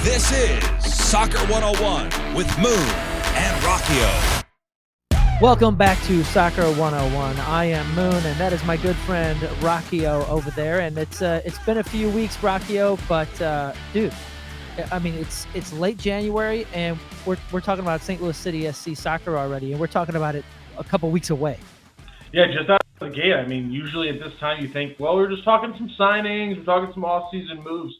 This is Soccer 101 with Moon and Rocchio. Welcome back to Soccer 101. I am Moon, and that is my good friend Rocchio over there. And it's been a few weeks, Rocchio, but dude, I mean it's late January, and we're talking about St. Louis City SC soccer already, and we're talking about it a couple weeks away. Yeah, just out of the gate. I mean, usually at this time you think, well, we're just talking some signings, we're talking some off-season moves.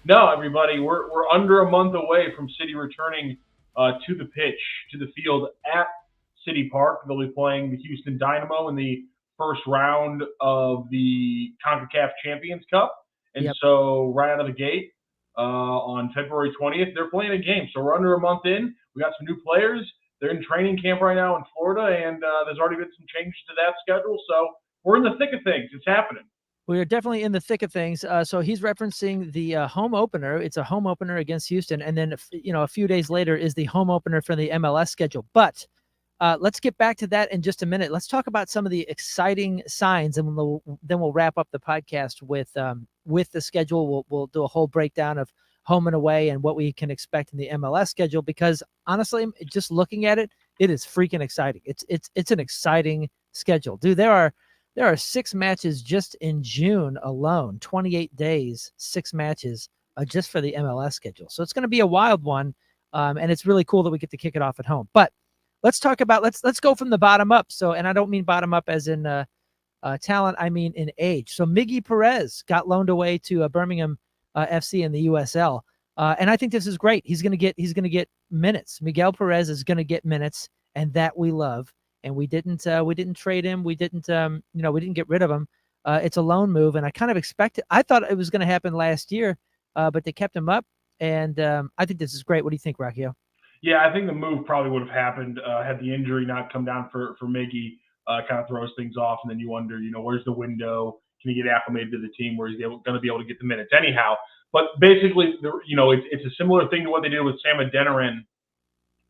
No, everybody, we're under a month away from City returning to the pitch, to the field at CITYPARK. They'll be playing the Houston Dynamo in the first round of the CONCACAF Champions Cup. And so right out of the gate on February 20th, they're playing a game. So we're under a month in. We got some new players. They're in training camp right now in Florida, and there's already been some changes to that schedule. So we're in the thick of things. It's happening. We are definitely in the thick of things. So he's referencing the home opener. It's a home opener against Houston. And then, a few days later is the home opener for the MLS schedule. But let's get back to that in just a minute. Let's talk about some of the exciting signs, and then we'll wrap up the podcast with the schedule. We'll do a whole breakdown of home and away and what we can expect in the MLS schedule, because honestly, just looking at it, it is freaking exciting. It's an exciting schedule. Dude, there are 6 matches just in June alone, 28 days, 6 matches just for the MLS schedule. So it's going to be a wild one, and it's really cool that we get to kick it off at home. But let's talk about let's go from the bottom up. So, and I don't mean bottom up as in talent, I mean in age. So Miggy Perez got loaned away to Birmingham FC in the USL, and I think this is great. He's going to get minutes. Miguel Perez is going to get minutes, and that we love. And we didn't trade him. We didn't get rid of him. It's a loan move, and I kind of expected. I thought it was going to happen last year, but they kept him up, and I think this is great. What do you think, Rocchio? Yeah, I think the move probably would have happened had the injury not come down for Miggy. Kind of throws things off, and then you wonder, where's the window? Can he get acclimated to the team where he's going to be able to get the minutes anyhow? But basically, it's a similar thing to what they did with Sam Adeniran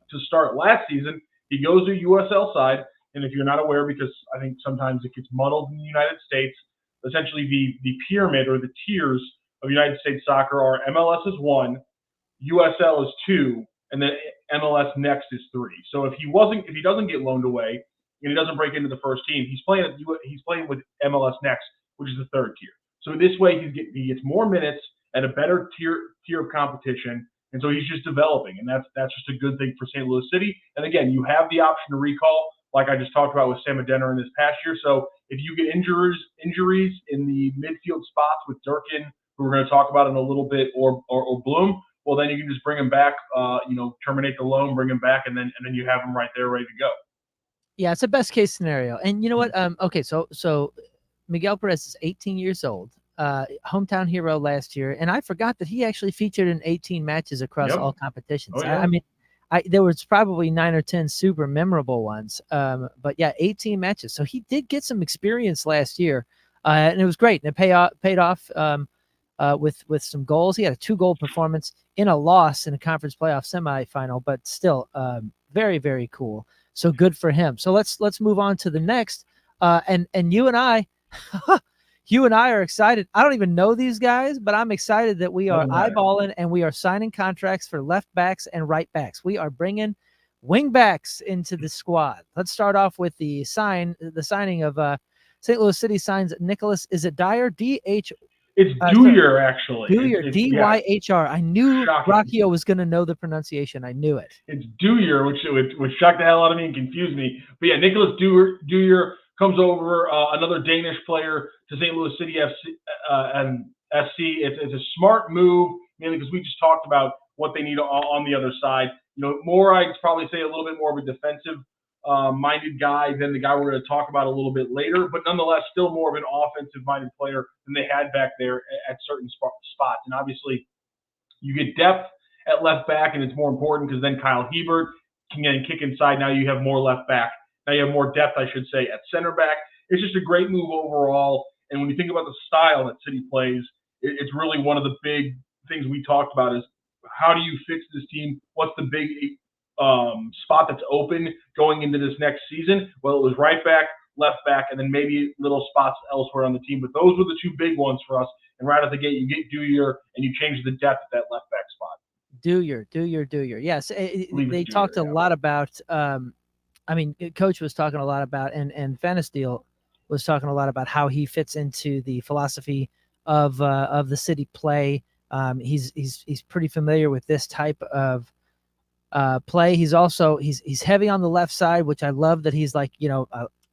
to start last season. He goes to USL side, and if you're not aware, because I think sometimes it gets muddled in the United States, essentially the pyramid or the tiers of United States soccer are MLS is 1, USL is 2, and then MLS next is 3. So if he doesn't get loaned away and he doesn't break into the first team, he's playing with MLS next, which is the 3rd tier. So this way he gets more minutes at a better tier of competition. And so he's just developing, and that's just a good thing for St. Louis City. And again, you have the option to recall, like I just talked about with Sam Adeniran this past year. So if you get injuries in the midfield spots with Durkin, who we're going to talk about in a little bit, or Bloom, well, then you can just bring him back, terminate the loan, bring him back, and then you have him right there ready to go. Yeah, it's a best case scenario. And you know what? Okay, so Miguel Perez is 18 years old. Hometown hero last year, and I forgot that he actually featured in 18 matches across all competitions. Oh, yeah. I mean, there was probably 9 or 10 super memorable ones, but yeah, 18 matches. So he did get some experience last year, and it was great. And it paid off with some goals. He had a 2-goal performance in a loss in a conference playoff semifinal, but still very, very cool. So good for him. So let's move on to the next. And you and I. You and I are excited. I don't even know these guys, but I'm excited that we are eyeballing and we are signing contracts for left backs and right backs. We are bringing wing backs into the squad. Let's start off with the signing of St. Louis City signs Nicholas. Is it Dyhr? D-H? It's Dyhr, actually. Dyhr, D-Y-H-R. I knew Rocchio was going to know the pronunciation. I knew it. It's Dyhr, which shocked the hell out of me and confused me. But yeah, Nicholas Dyhr comes over, another Danish player to St. Louis City FC, and SC. It's a smart move, mainly because we just talked about what they need on the other side. More, I'd probably say a little bit more of a defensive minded guy than the guy we're going to talk about a little bit later, but nonetheless still more of an offensive minded player than they had back there at certain spots. And obviously you get depth at left back, and it's more important because then Kyle Hebert can get and kick inside. Now you have more left back. Now you have more depth, I should say, at center back. It's just a great move overall. And when you think about the style that City plays, it's really one of the big things we talked about is how do you fix this team? What's the big spot that's open going into this next season? Well, it was right back, left back, and then maybe little spots elsewhere on the team. But those were the 2 big ones for us. And right at the gate, you get Dyhr and you change the depth at that left back spot. Dyhr. Yes, they Dyhr, talked a yeah. lot about. I mean, Coach was talking a lot about, and Fenesteel was talking a lot about how he fits into the philosophy of the city play. He's pretty familiar with this type of play. He's also he's heavy on the left side, which I love that he's like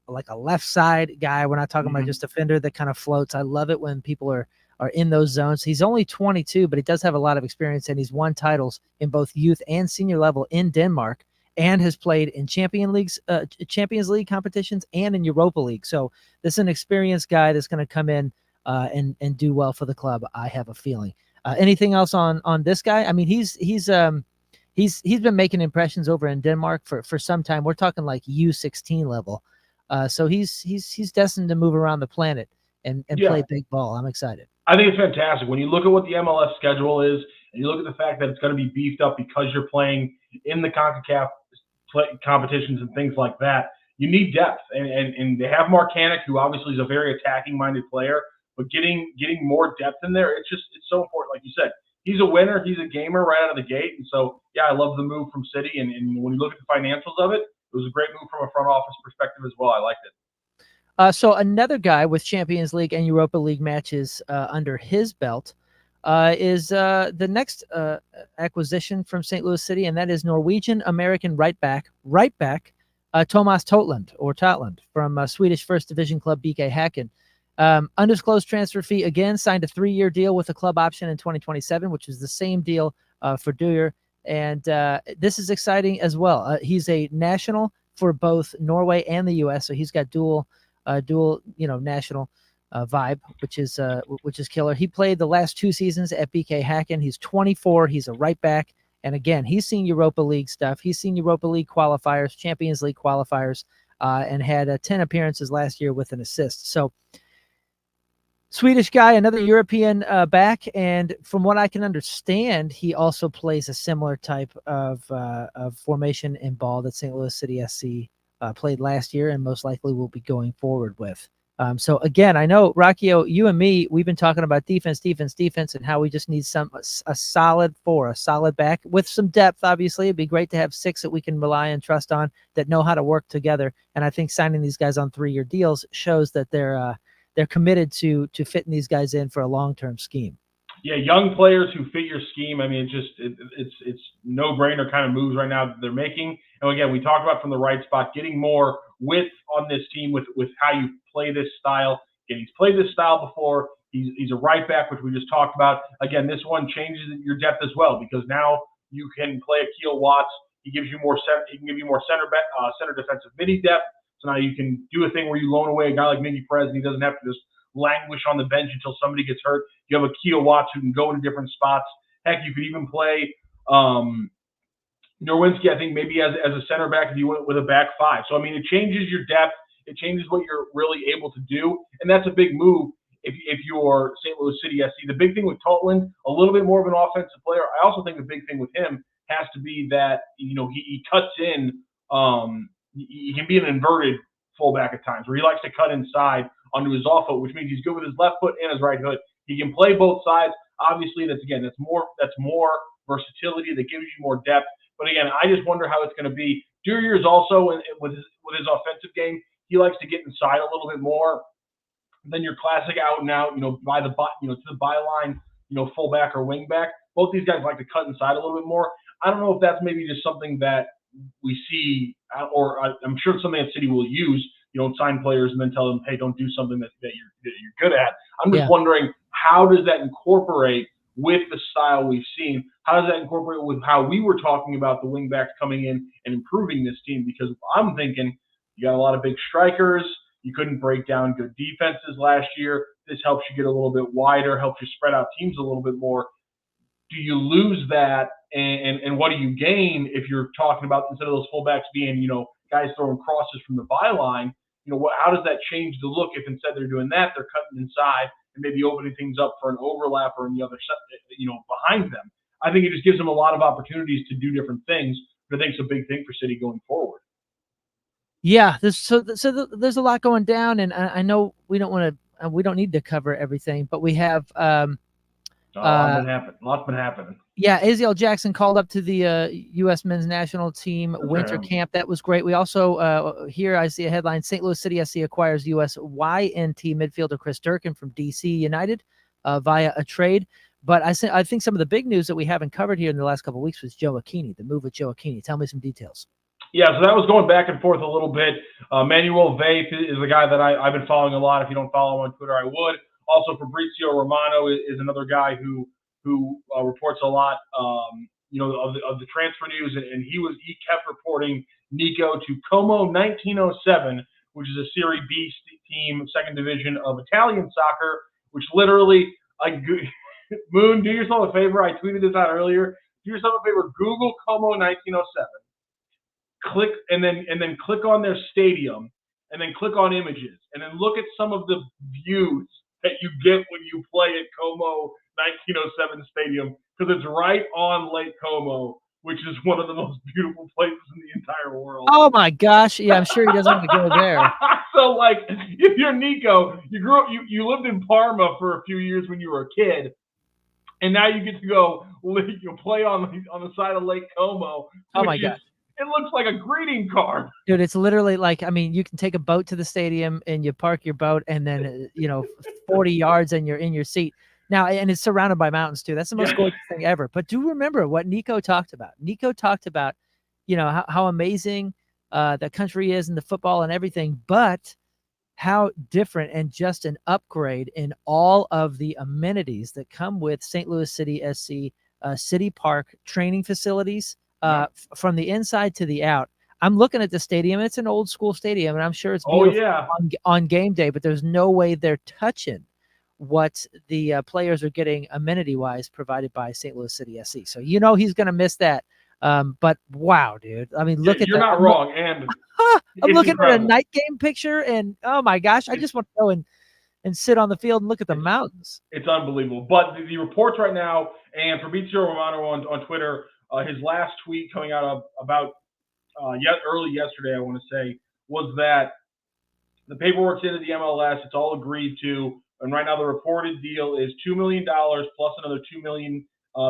like a left side guy. We're not talking about just a defender that kind of floats. I love it when people are in those zones. He's only 22, but he does have a lot of experience, and he's won titles in both youth and senior level in Denmark, and has played in Champions League competitions and in Europa League. So this is an experienced guy that's going to come in and do well for the club, I have a feeling. Anything else on this guy? I mean, he's been making impressions over in Denmark for some time. We're talking like U16 level. So he's destined to move around the planet and play big ball. I'm excited. I think it's fantastic. When you look at what the MLS schedule is, and you look at the fact that it's going to be beefed up because you're playing in the CONCACAF competitions and things like that, you need depth. And they have Marcanic, who obviously is a very attacking-minded player, but getting more depth in there, it's so important. Like you said, he's a winner. He's a gamer right out of the gate. And so, yeah, I love the move from City. And when you look at the financials of it, it was a great move from a front office perspective as well. I liked it. So another guy with Champions League and Europa League matches under his belt is the next acquisition from St. Louis City, and that is Norwegian-American right back Thomas Totland from Swedish First Division club BK Häcken. Undisclosed transfer fee again, signed a 3-year deal with a club option in 2027, which is the same deal for Dyhr. And this is exciting as well. He's a national for both Norway and the U.S., so he's got dual national vibe, which is killer. He played the last 2 seasons at BK Häcken. He's 24. He's a right back. And again, he's seen Europa League stuff. He's seen Europa League qualifiers, Champions League qualifiers, and had 10 appearances last year with an assist. So Swedish guy, another European back. And from what I can understand, he also plays a similar type of formation and ball that St. Louis City SC played last year and most likely will be going forward with. So again, I know, Rocchio, you and me, we've been talking about defense, and how we just need a solid back with some depth. Obviously, it'd be great to have 6 that we can rely and trust on that know how to work together. And I think signing these guys on 3-year deals shows that they're committed to fitting these guys in for a long-term scheme. Yeah, young players who fit your scheme. I mean, it's no-brainer kind of moves right now that they're making. And again, we talked about from the right spot, getting more width on this team with how you play this style. Again, he's played this style before. He's a right back, which we just talked about. Again, this one changes your depth as well, because now you can play Akil Watts. He gives you more he can give you more center defensive midi depth. So now you can do a thing where you loan away a guy like Miggy Perez, and he doesn't have to just languish on the bench until somebody gets hurt. You have Akil Watts who can go into different spots. Heck, you could even play Nerwinski, I think, maybe as a center back if you went with a back 5. So, I mean, it changes your depth. It changes what you're really able to do. And that's a big move if you're St. Louis City SC. The big thing with Totland, a little bit more of an offensive player. I also think the big thing with him has to be that, he cuts in. He can be an inverted fullback at times, where he likes to cut inside onto his off foot, which means he's good with his left foot and his right foot. He can play both sides. Obviously, that's more versatility that gives you more depth. But again, I just wonder how it's going to be. Dyhr is also with his offensive game. He likes to get inside a little bit more than your classic out and out, by the to the byline, fullback or wingback. Both these guys like to cut inside a little bit more. I don't know if that's maybe just something that we see, or I'm sure it's something that City will use. You don't sign players and then tell them, hey, don't do something that you're good at. I'm just wondering, how does that incorporate with the style we've seen? How does that incorporate with how we were talking about the wingbacks coming in and improving this team? Because I'm thinking you got a lot of big strikers. You couldn't break down good defenses last year. This helps you get a little bit wider, helps you spread out teams a little bit more. Do you lose that, and what do you gain if you're talking about, instead of those fullbacks being, guys throwing crosses from the byline? How does that change the look if instead they're doing that, they're cutting inside and maybe opening things up for an overlap or in the other side, behind them? I think it just gives them a lot of opportunities to do different things, but I think it's a big thing for City going forward. Yeah, there's a lot going down, and I know we don't need to cover everything, but we have Lots been happening. Yeah, Aziel Jackson called up to the U.S. men's national team winter camp. That was great. We also, here I see a headline, St. Louis City SC acquires U.S. YNT midfielder Chris Durkin from D.C. United via a trade. But I think some of the big news that we haven't covered here in the last couple of weeks was Joe Aquini, the move with Joe Aquini. Tell me some details. Yeah, so that was going back and forth a little bit. Manuel Vaith is a guy that I've been following a lot. If you don't follow him on Twitter, I would. Also, Fabrizio Romano is another guy who reports a lot, of the transfer news, and he kept reporting Niko to Como 1907, which is a Serie B team, second division of Italian soccer, which literally, Moon, do yourself a favor. I tweeted this out earlier. Do yourself a favor. Google Como 1907. Click and then click on their stadium, and then click on images, and then look at some of the views that you get when you play at Como 1907 Stadium, because it's right on Lake Como, which is one of the most beautiful places in the entire world. Oh my gosh! Yeah, I'm sure he doesn't want to go there. So, like, if you're Niko, you lived in Parma for a few years when you were a kid, and now you get to go play on the side of Lake Como. Oh my gosh! It looks like a greeting card. Dude, it's literally like, I mean, you can take a boat to the stadium and you park your boat, and then 40 yards and you're in your seat. Now, and it's surrounded by mountains too. That's the most gorgeous thing ever. But do remember what Niko talked about. Niko talked about, how amazing the country is and the football and everything, but how different and just an upgrade in all of the amenities that come with St. Louis City SC CITYPARK training facilities from the inside to the out. I'm looking at the stadium. It's an old school stadium, and I'm sure it's beautiful on game day, but there's no way they're touching what the players are getting amenity-wise provided by St. Louis City SC. So he's going to miss that. But wow, dude. I mean, look at that. You're not wrong. And I'm looking at a night game picture, and oh my gosh, I just want to go and sit on the field and look at the mountains. It's unbelievable. But the reports right now, and Fabrizio Romano on Twitter, his last tweet coming out about early yesterday, I want to say, was that the paperwork's into the MLS. It's all agreed to. And right now the reported deal is $2 million plus another $2 million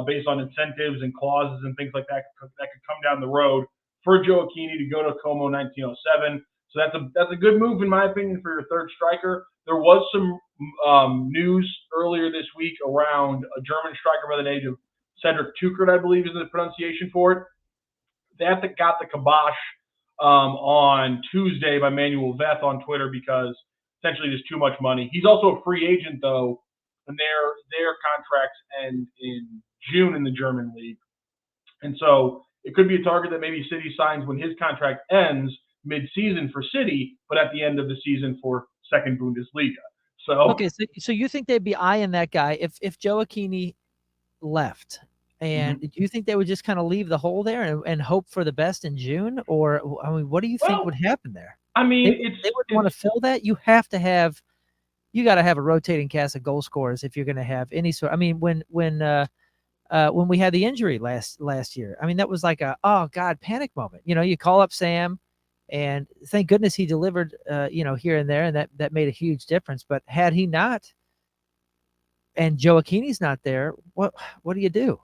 based on incentives and clauses and things like that could come down the road for Joe Aquini to go to Como 1907. So that's a good move, in my opinion, for your third striker. There was some news earlier this week around a German striker by the name of Cedric Tukert, I believe is the pronunciation for it. That got the kibosh on Tuesday by Manuel Vaith on Twitter because essentially there's too much money. He's also a free agent, though, and their contracts end in June in the German league. And so it could be a target that maybe City signs when his contract ends mid-season for City, but at the end of the season for second Bundesliga. So okay, so you think they'd be eyeing that guy if Joe Aquini left? And do you think they would just kind of leave the hole there and hope for the best in June? Or, I mean, what do you think would happen there? I mean, they wouldn't want to fill that. You got to have a rotating cast of goal scorers if you're going to have any sort. I mean, when we had the injury last year, I mean, that was like panic moment. You call up Sam, and thank goodness he delivered, here and there, and that made a huge difference. But had he not, and Joe Aquini's not there, what do you do?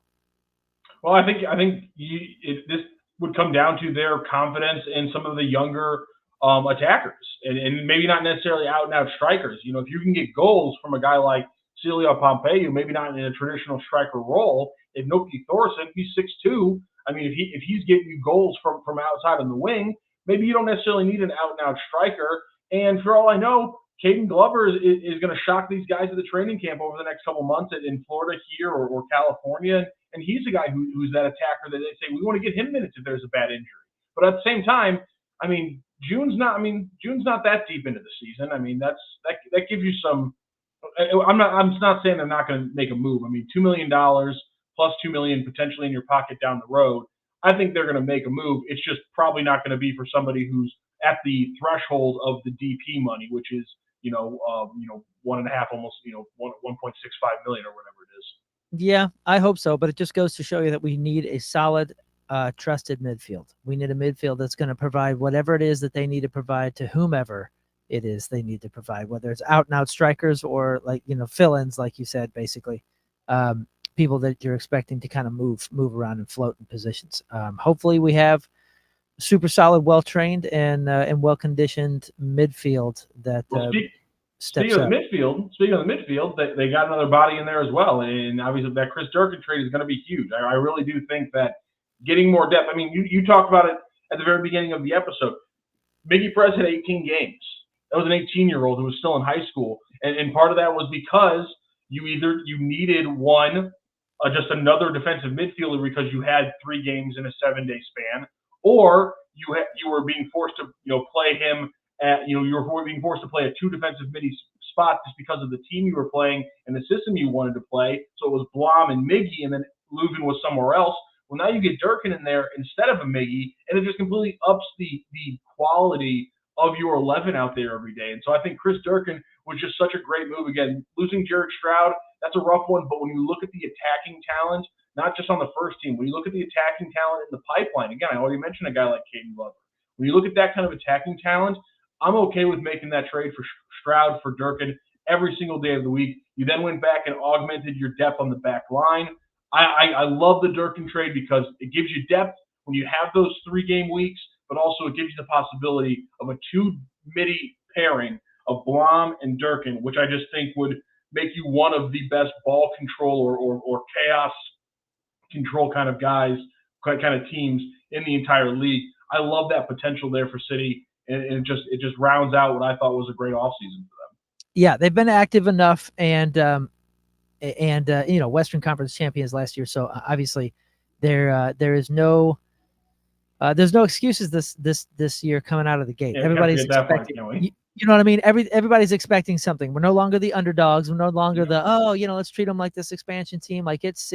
Well, I think this would come down to their confidence in some of the younger attackers, and maybe not necessarily out-and-out strikers. If you can get goals from a guy like Celio Pompeu, maybe not in a traditional striker role. If Noki Thorson, he's 6'2". I mean, if he's getting you goals from outside on the wing, maybe you don't necessarily need an out-and-out striker. And for all I know, Caden Glover is going to shock these guys at the training camp over the next couple months in Florida here or California. And he's a guy who's that attacker that they say we want to get him minutes if there's a bad injury. But at the same time, I mean, June's not that deep into the season. I mean, that gives you some. I'm not saying they're not going to make a move. I mean, $2 million plus $2 million potentially in your pocket down the road. I think they're going to make a move. It's just probably not going to be for somebody who's at the threshold of the DP money, which is 1.5, almost 1.65 million or whatever it is. Yeah, I hope so. But it just goes to show you that we need a solid, trusted midfield. We need a midfield that's going to provide whatever it is that they need to provide to whomever it is they need to provide, whether it's out and out strikers or fill-ins, like you said, basically. people that you're expecting to kind of move around and float in positions. Hopefully we have super solid, well-trained and well-conditioned midfield that steps up. Speaking of the midfield, they got another body in there as well, and obviously that Chris Durkin trade is going to be huge. I really do think that getting more depth. I mean, you talked about it at the very beginning of the episode. Miggy Perez had 18 games. That was an 18-year-old who was still in high school, and part of that was because you needed just another defensive midfielder because you had 3 games in a 7-day span, or you were being forced to play him at you were being forced to play a 2 defensive midi spot just because of the team you were playing and the system you wanted to play. So it was Blom and Miggy, and then Leuven was somewhere else. Well, now you get Durkin in there instead of a Miggy, and it just completely ups the quality of your 11 out there every day. And so I think Chris Durkin was just such a great move. Again, losing Jared Stroud, that's a rough one, but when you look at the attacking talent, not just on the first team, when you look at the attacking talent in the pipeline, again, I already mentioned a guy like Caden Glover. When you look at that kind of attacking talent, I'm okay with making that trade for Stroud for Durkin every single day of the week. You then went back and augmented your depth on the back line. I love the Durkin trade because it gives you depth when you have those 3-game weeks, but also it gives you the possibility of a 2 midi pairing of Blom and Durkin, which I just think would make you one of the best ball control or chaos control kind of guys, kind of teams in the entire league. I love that potential there for City, and it just rounds out what I thought was a great offseason for them. Yeah, they've been active enough, and Western Conference champions last year, so obviously there's no excuses this year coming out of the gate. Yeah, everybody's expecting, you know what I mean? Everybody's expecting something. We're no longer the underdogs. We're no longer let's treat them like this expansion team. Like it's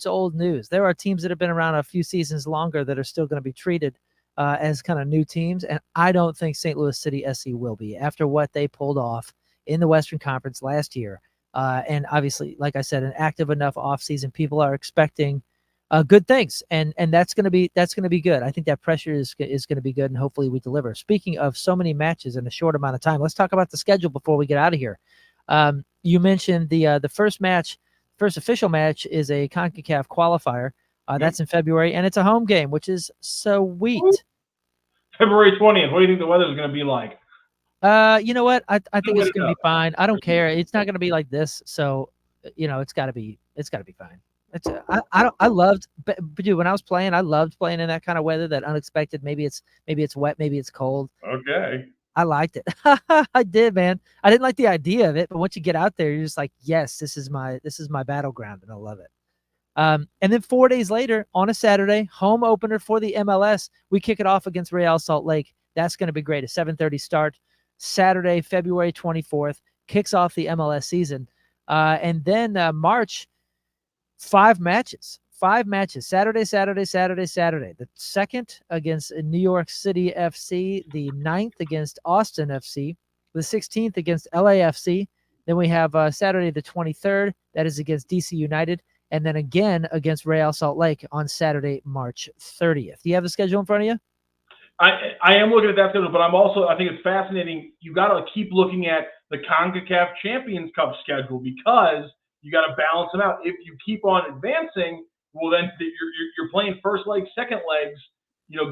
old news. There are teams that have been around a few seasons longer that are still going to be treated as kind of new teams, and I don't think St. Louis City SC will be after what they pulled off in the Western Conference last year. And obviously, like I said, an active enough offseason, people are expecting good things, and that's going to be good. I think that pressure is going to be good, and hopefully we deliver. Speaking of so many matches in a short amount of time, let's talk about the schedule before we get out of here. You mentioned the first official match is a CONCACAF qualifier. That's in February, and it's a home game, which is sweet. February 20th. What do you think the weather's going to be like? You know what? I think it's going to be fine. I don't care. It's not going to be like this, so it's got to be fine. I loved, but dude, when I was playing, I loved playing in that kind of weather, that unexpected. Maybe it's wet, maybe it's cold. Okay. I liked it. I did, man. I didn't like the idea of it, but once you get out there, you're just like, yes, this is my battleground, and I love it. And then 4 days later, on a Saturday, home opener for the MLS, we kick it off against Real Salt Lake. That's going to be great. A 7:30 start, Saturday, February 24th, kicks off the MLS season. And then March, 5 matches. Saturday. The 2nd against New York City FC, the 9th against Austin FC, the 16th against LAFC. Then we have Saturday the 23rd. That is against DC United. And then again against Real Salt Lake on Saturday, March 30th. Do you have the schedule in front of you? I am looking at that schedule, but I think it's fascinating. You got to keep looking at the CONCACAF Champions Cup schedule because you got to balance them out. If you keep on advancing, well, then you're playing first leg, second legs,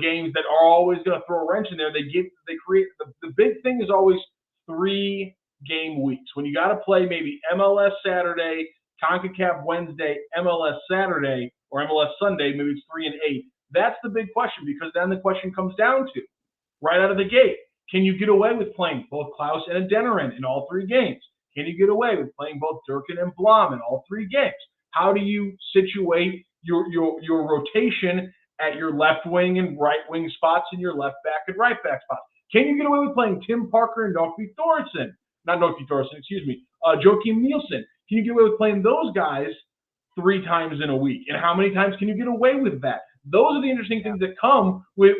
games that are always going to throw a wrench in there. They create the big thing is always 3-game weeks when you got to play maybe MLS Saturday, CONCACAF Wednesday, MLS Saturday, or MLS Sunday. Maybe it's 3 and 8. That's the big question, because then the question comes down to, right out of the gate, can you get away with playing both Klaus and Dyhr in all 3 games? Can you get away with playing both Durkin and Blom in all 3 games? How do you situate your rotation at your left wing and right wing spots and your left back and right back spots? Can you get away with playing Tim Parker and Joakim Nielsen? Can you get away with playing those guys 3 times in a week? And how many times can you get away with that? Those are the interesting things that come with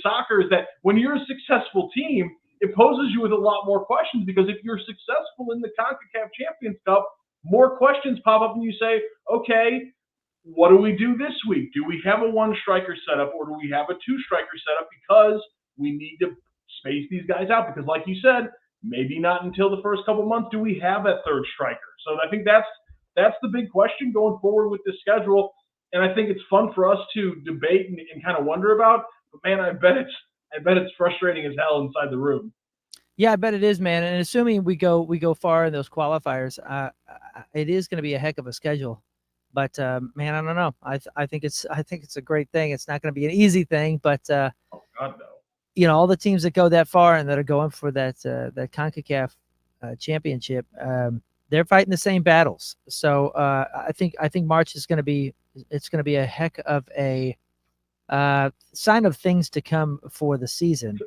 soccer, is that when you're a successful team, it poses you with a lot more questions, because if you're successful in the CONCACAF Champions Cup, more questions pop up and you say, okay, what do we do this week? Do we have a 1-striker setup, or do we have a 2-striker setup, because we need to space these guys out? Because like you said, maybe not until the first couple months do we have that 3rd striker. So I think that's that's the big question going forward with this schedule. And I think it's fun for us to debate and kind of wonder about. But man, I bet it's frustrating as hell inside the room. Yeah, I bet it is, man. And assuming we go far in those qualifiers, it is going to be a heck of a schedule. But man, I don't know. I think it's a great thing. It's not going to be an easy thing, but Oh God, no. you know, all the teams that go that far and that are going for that CONCACAF championship, they're fighting the same battles. So I think March is going to be a heck of a sign of things to come for the season.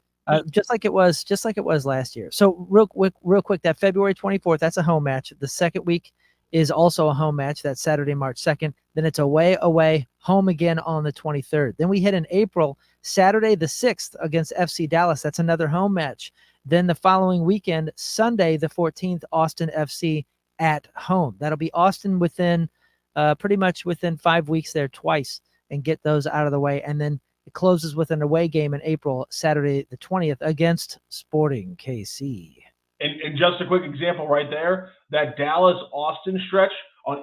Just like it was last year. So real quick, that February 24th, that's a home match. The second week is also a home match. That's Saturday, March 2nd. Then it's away, home again on the 23rd. Then we hit in April, Saturday the 6th against FC Dallas. That's another home match. Then the following weekend, Sunday the 14th, Austin FC at home. That'll be Austin within pretty much within 5 weeks there twice, and get those out of the way. And then it closes with an away game in April, Saturday the 20th against Sporting KC. And just a quick example right there, that Dallas-Austin stretch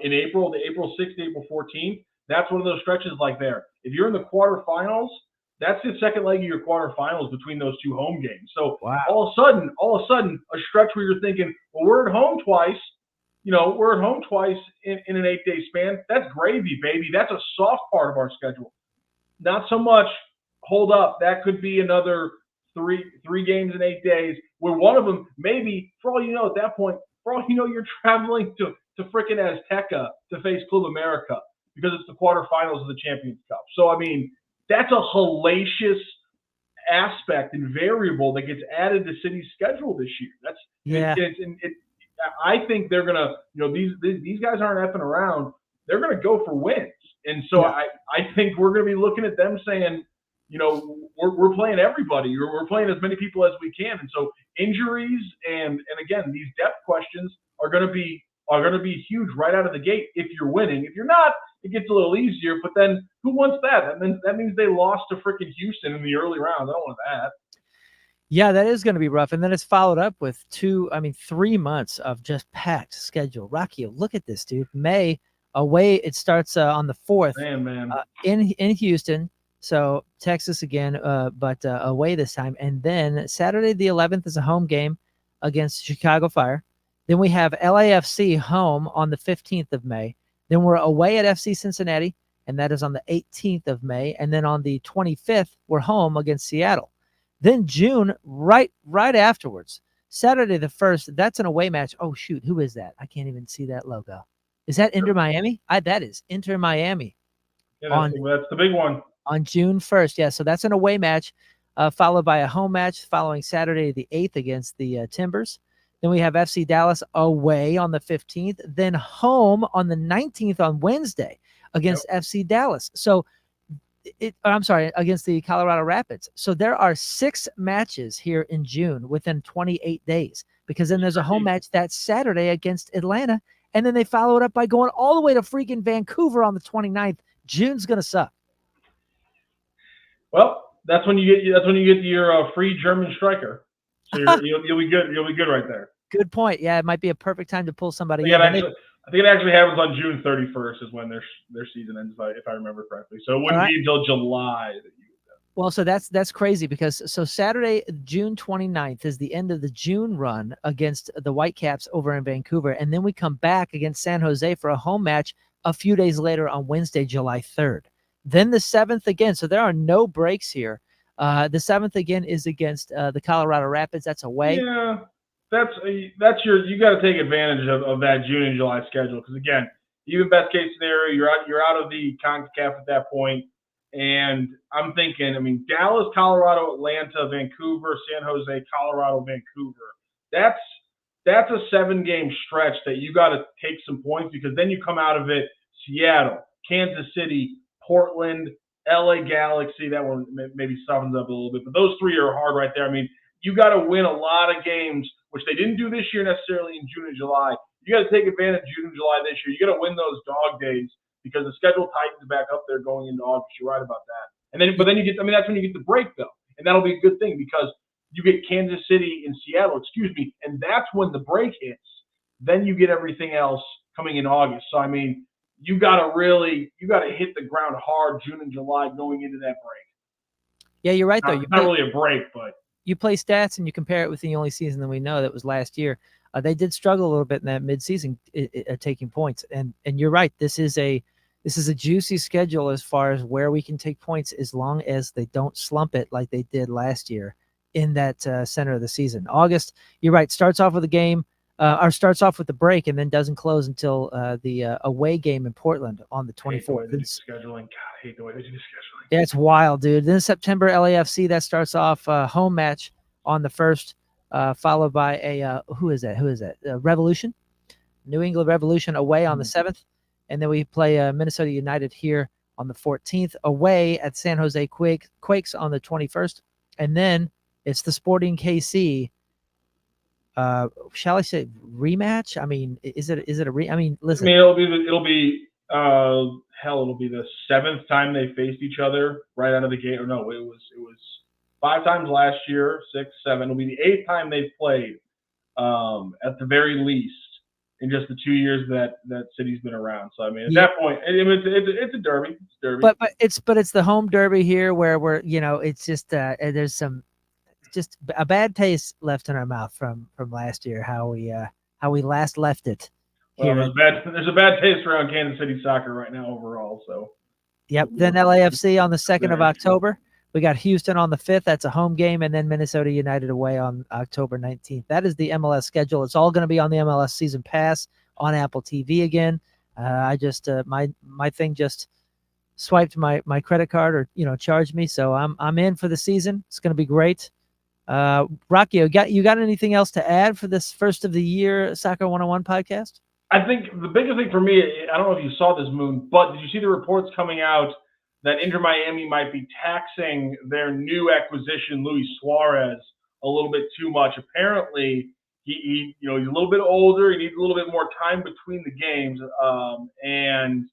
in April, the April 6th, April 14th, that's one of those stretches like there. If you're in the quarterfinals, that's the second leg of your quarterfinals between those two home games. So wow. all of a sudden, a stretch where you're thinking, well, we're at home twice. We're at home twice in an 8-day span. That's gravy, baby. That's a soft part of our schedule. Not so much, hold up, that could be another three games in 8 days, where one of them, maybe, for all you know at that point, you're traveling to frickin' Azteca to face Club America because it's the quarterfinals of the Champions Cup. So, I mean, that's a hellacious aspect and variable that gets added to City's schedule this year. I think they're going to, these guys aren't effing around. They're going to go for wins. And so I think we're going to be looking at them saying, we're playing everybody, or we're playing as many people as we can. And so injuries and again, these depth questions are going to be huge right out of the gate if you're winning. If you're not, it gets a little easier. But then who wants that? That means they lost to freaking Houston in the early round. I don't want that. Yeah, that is going to be rough. And then it's followed up with 3 months of just packed schedule. Rocc, look at this, dude. May away, it starts on the 4th in Houston. So Texas again, but away this time. And then Saturday the 11th is a home game against Chicago Fire. Then we have LAFC home on the 15th of May. Then we're away at FC Cincinnati, and that is on the 18th of May. And then on the 25th, we're home against Seattle. Then June, right afterwards, Saturday the 1st, that's an away match. Oh, shoot, who is that? I can't even see that logo. Is that Inter Miami? That is Inter Miami. Yeah, that's the big one. On June 1st, yeah. So that's an away match, followed by a home match following Saturday the 8th against the Timbers. Then we have FC Dallas away on the 15th, then home on the 19th on Wednesday against FC Dallas. So against the Colorado Rapids. So there are 6 matches here in June within 28 days, because then there's a home match that Saturday against Atlanta, and then they follow it up by going all the way to freaking Vancouver on the 29th. June's going to suck. Well, that's when you get your free German striker. So you'll be good. You'll be good right there. Good point. Yeah, it might be a perfect time to pull somebody in. I think it actually happens on June 31st is when their season ends, if I remember correctly. So it wouldn't be until July that you would go. Well, so that's crazy, because Saturday, June 29th is the end of the June run against the Whitecaps over in Vancouver, and then we come back against San Jose for a home match a few days later on Wednesday, July 3rd. Then the 7th again. So there are no breaks here. The 7th again is against the Colorado Rapids. That's away. Yeah, you got to take advantage of that June and July schedule, because again, even best case scenario, you're out of the CONCACAF at that point. And I'm thinking, Dallas, Colorado, Atlanta, Vancouver, San Jose, Colorado, Vancouver. That's a 7-game stretch that you got to take some points, because then you come out of it Seattle, Kansas City, Portland, LA Galaxy. That one maybe softens up a little bit, but those 3 are hard right there. You got to win a lot of games, which they didn't do this year necessarily in June and July. You got to take advantage of June and July this year. You got to win those dog days, because the schedule tightens back up there going into August. You're right about that. But then you get, that's when you get the break though, and that'll be a good thing, because you get Kansas City and Seattle, and that's when the break hits. Then you get everything else coming in August. So, I mean, you got to hit the ground hard June and July going into that break. Yeah, you're right, though. It's not really a break, but you play stats and you compare it with the only season that we know that was last year. They did struggle a little bit in that midseason taking points, and you're right. This is a juicy schedule as far as where we can take points, as long as they don't slump it like they did last year in that center of the season. August, you're right, starts off with a game, or starts off with the break, and then doesn't close until the away game in Portland on the 24th. Scheduling, God, I hate the way they do scheduling. Yeah, it's wild, dude. Then September, LAFC, that starts off home match on the 1st, followed by a who is that? Revolution, New England Revolution away on the 7th, and then we play Minnesota United here on the 14th, away at San Jose Quakes on the 21st, and then it's the Sporting KC. Shall I say rematch? I mean, is it a I mean, listen. I mean, it'll be the 7th time they faced each other right out of the gate. Or no, it was 5 times last year, 6, 7. It'll be the 8th time they've played, at the very least, in just the 2 years that city's been around. So I mean, at that point, it's a derby. It's a derby. But it's the home derby here where we're, it's just there's some just a bad taste left in our mouth from last year, how we last left it. Well, there's a bad taste around Kansas City soccer right now overall. So. Yep. Then LAFC on the 2nd of October. We got Houston on the 5th. That's a home game, and then Minnesota United away on October 19th. That is the MLS schedule. It's all going to be on the MLS Season Pass on Apple TV again. I just my thing just swiped my credit card, or charged me, so I'm in for the season. It's going to be great. Rocc, you got anything else to add for this first of the year Soccer 101 podcast? I think the biggest thing for me, I don't know if you saw this, Moon, but did you see the reports coming out that Inter Miami might be taxing their new acquisition, Luis Suarez, a little bit too much? Apparently, he's a little bit older. He needs a little bit more time between the games, and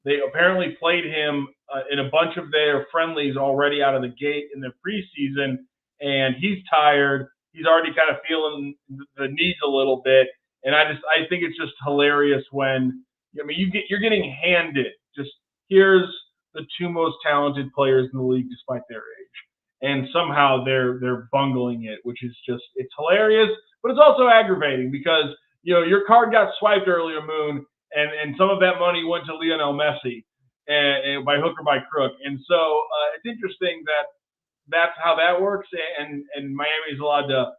they apparently played him in a bunch of their friendlies already out of the gate in the preseason, and he's tired. He's already kind of feeling the needs a little bit. And I think it's just hilarious when, you're getting handed just, here's the 2 most talented players in the league despite their age, and somehow they're bungling it, which is just, it's hilarious, but it's also aggravating because your card got swiped earlier, Moon, and some of that money went to Lionel Messi, and by hook or by crook, and so it's interesting that that's how that works, and Miami's allowed to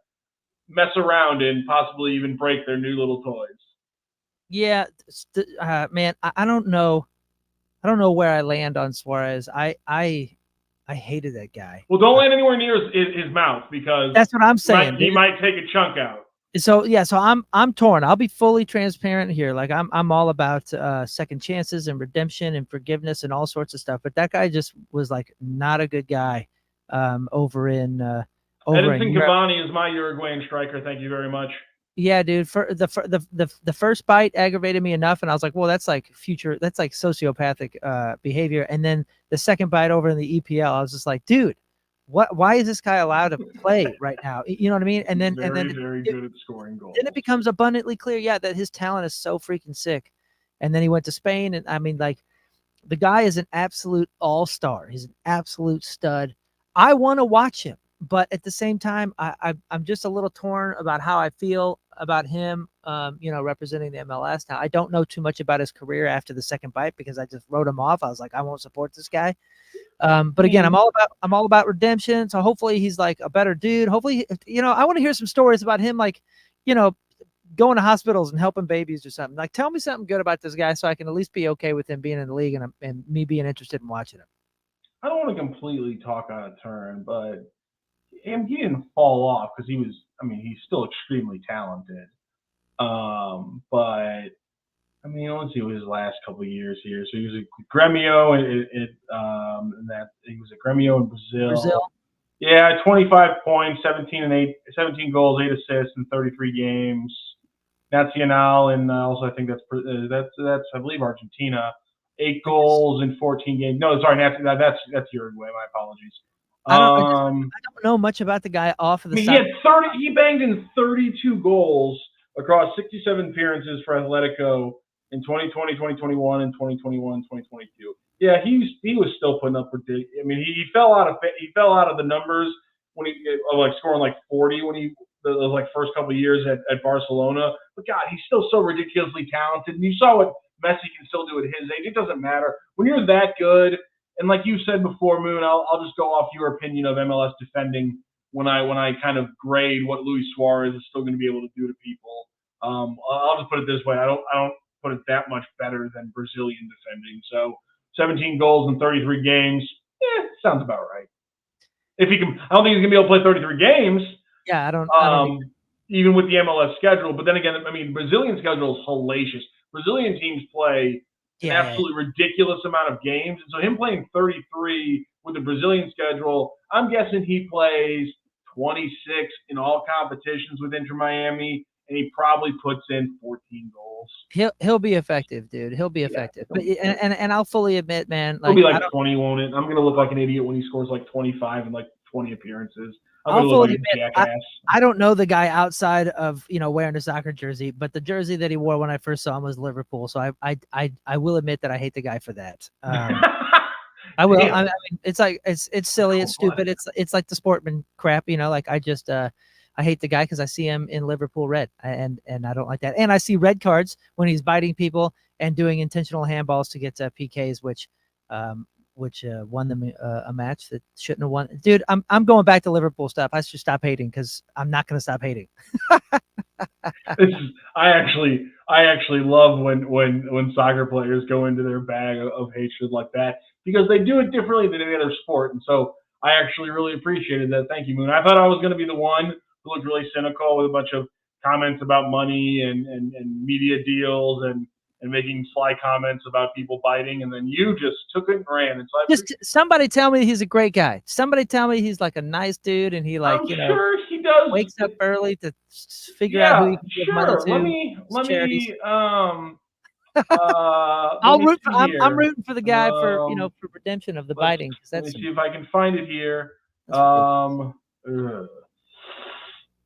mess around and possibly even break their new little toys. Yeah, man, I don't know. I don't know where I land on Suarez. I hated that guy. Well, don't land anywhere near his mouth, because that's what I'm saying. He might take a chunk out. So yeah, so I'm torn. I'll be fully transparent here. Like I'm all about second chances and redemption and forgiveness and all sorts of stuff. But that guy just was like not a good guy over in. Edinson Cavani is my Uruguayan striker. Thank you very much. Yeah, dude. For the first bite aggravated me enough, and I was like, "Well, that's like sociopathic behavior." And then the second bite over in the EPL, I was just like, "Dude, why is this guy allowed to play right now?" You know what I mean? And then very good at scoring goals. Then it becomes abundantly clear, that his talent is so freaking sick. And then he went to Spain, and I mean, like, the guy is an absolute all-star. He's an absolute stud. I want to watch him. But at the same time, I'm just a little torn about how I feel about him, representing the MLS. Now, I don't know too much about his career after the second bite because I just wrote him off. I was like, I won't support this guy. But again, I'm all about redemption. So hopefully he's like a better dude. Hopefully, I want to hear some stories about him, like, going to hospitals and helping babies or something. Like, tell me something good about this guy so I can at least be okay with him being in the league and me being interested in watching him. I don't want to completely talk out of turn, but he didn't fall off because he's still extremely talented. But let's see what his last couple of years here. So he was at Gremio, and that he was at Gremio in Brazil. Yeah, 25 points, 17 goals, 8 assists in 33 games. Nacional, and also I think that's I believe Argentina. 8 goals in 14 games. No, sorry, that's Uruguay. My apologies. I don't know much about the guy off of the side. He banged in 32 goals across 67 appearances for Atletico in 2020, 2021, and 2021, 2022. Yeah, he was still putting up ridiculous. I mean, he fell out of the numbers when he like scoring like 40 when he the like first couple of years at Barcelona. But God, he's still so ridiculously talented. And you saw what Messi can still do at his age. It doesn't matter when you're that good. And like you said before, Moon, I'll just go off your opinion of MLS defending when I kind of grade what Luis Suarez is still going to be able to do to people. I'll just put it this way: I don't put it that much better than Brazilian defending. So 17 goals in 33 games, sounds about right. If he can, I don't think he's gonna be able to play 33 games. Yeah, I don't even with the MLS schedule. But then again, I mean, Brazilian schedule is hellacious. Brazilian teams play an absolutely ridiculous amount of games, and so him playing 33 with the Brazilian schedule, I'm guessing he plays 26 in all competitions with Inter Miami, and he probably puts in 14 goals. He'll be effective, dude. He'll be effective. But and I'll fully admit, man, like, he'll be like 20, won't it? I'm gonna look like an idiot when he scores like 25 and like 20 appearances. I'll fully admit, I don't know the guy outside of wearing a soccer jersey, but the jersey that he wore when I first saw him was Liverpool. So I will admit that I hate the guy for that. I will. I mean, it's like it's silly, it's stupid. It's like the sportman crap, Like I hate the guy because I see him in Liverpool red, and I don't like that. And I see red cards when he's biting people and doing intentional handballs to get PKs, which won them a match that shouldn't have won. Dude, I'm going back to Liverpool stuff. I should stop hating because I'm not going to stop hating. I actually love when soccer players go into their bag of hatred like that because they do it differently than any other sport. And so I actually really appreciated that. Thank you, Moon. I thought I was going to be the one who looked really cynical with a bunch of comments about money and media deals and making sly comments about people biting, and then you just took it and ran. And so somebody tell me he's a great guy. Somebody tell me he's like a nice dude, and he like I'm sure he does. Wakes up early to figure out who he can give money to. I'm rooting for the guy for for redemption of the biting. Let me see if I can find it here.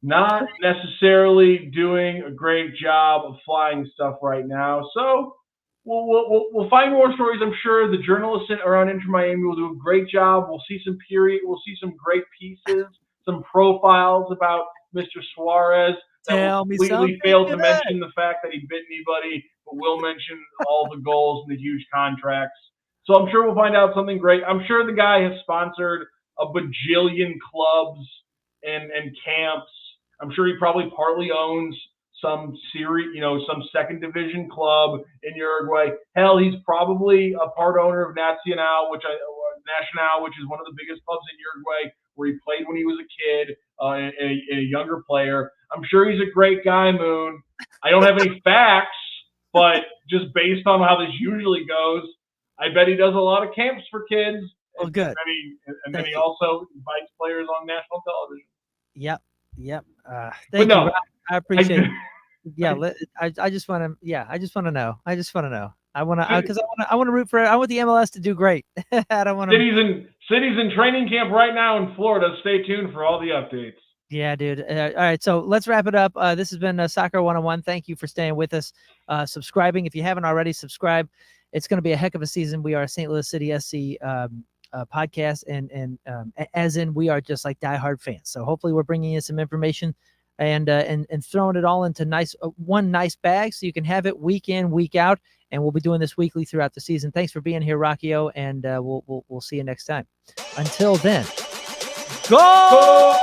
Not necessarily doing a great job of flying stuff right now. So we'll find more stories. I'm sure the journalists around Inter Miami will do a great job. We'll see some great pieces, some profiles about Mr. Suarez that will completely fail to mention the fact that he bit anybody, but will mention all the goals and the huge contracts. So I'm sure we'll find out something great. I'm sure the guy has sponsored a bajillion clubs and camps. I'm sure he probably partly owns some some second division club in Uruguay. Hell, he's probably a part owner of Nacional, which is one of the biggest clubs in Uruguay, where he played when he was a kid, a younger player. I'm sure he's a great guy, Moon. I don't have any facts, but just based on how this usually goes, I bet he does a lot of camps for kids. Well, good. And then he also invites players on national television. Yep. Thank you. I appreciate it. Yeah. I just want to know. I want to root for it. I want the MLS to do great. I don't want to. City's in training camp right now in Florida. Stay tuned for all the updates. Yeah, dude. All right, so let's wrap it up. This has been Soccer 101. Thank you for staying with us. Subscribing if you haven't already. Subscribe. It's going to be a heck of a season. We are a St. Louis City SC podcast, and as in we are just like diehard fans. So hopefully we're bringing you some information and throwing it all into one nice bag so you can have it week in, week out. And we'll be doing this weekly throughout the season. Thanks for being here, Rocchio, and we'll see you next time. Until then, go!